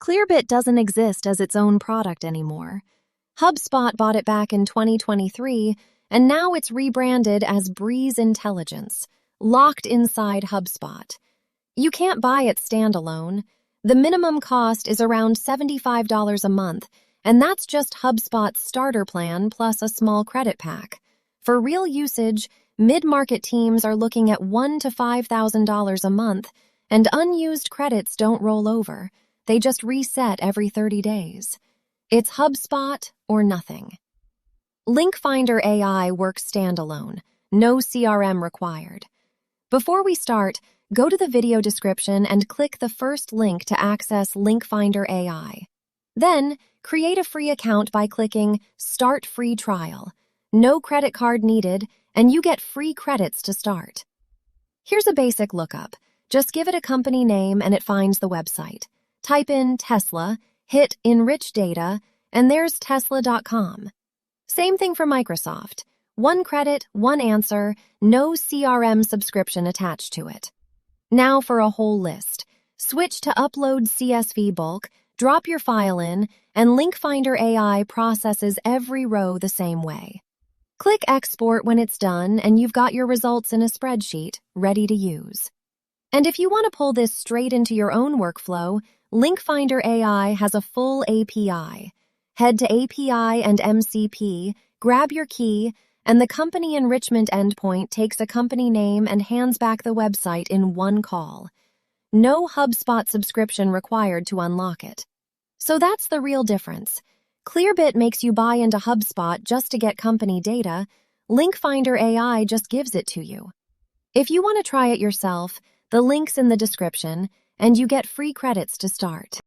Clearbit doesn't exist as its own product anymore. HubSpot bought it back in 2023, and now it's rebranded as Breeze Intelligence, locked inside HubSpot. You can't buy it standalone. The minimum cost is around $75 a month, and that's just HubSpot's starter plan plus a small credit pack. For real usage, mid-market teams are looking at $1,000 to $5,000 a month, and unused credits don't roll over. They just reset every 30 days. It's HubSpot or nothing. LinkFinder AI works standalone, no CRM required. Before we start, go to the video description and click the first link to access LinkFinder AI. Then, create a free account by clicking Start Free Trial. No credit card needed, and you get free credits to start. Here's a basic lookup. Just give it a company name and it finds the website. Type in Tesla, hit Enrich Data, and there's Tesla.com. Same thing for Microsoft. One credit, one answer, no CRM subscription attached to it. Now for a whole list. Switch to Upload CSV bulk, drop your file in, and LinkFinder AI processes every row the same way. Click Export when it's done, and you've got your results in a spreadsheet, ready to use. And if you want to pull this straight into your own workflow, LinkFinder AI has a full API. Head to API and MCP, grab your key, and the company enrichment endpoint takes a company name and hands back the website in one call. No HubSpot subscription required to unlock it. So that's the real difference. Clearbit makes you buy into HubSpot just to get company data. LinkFinder AI just gives it to you. If you want to try it yourself, the link's in the description, and you get free credits to start.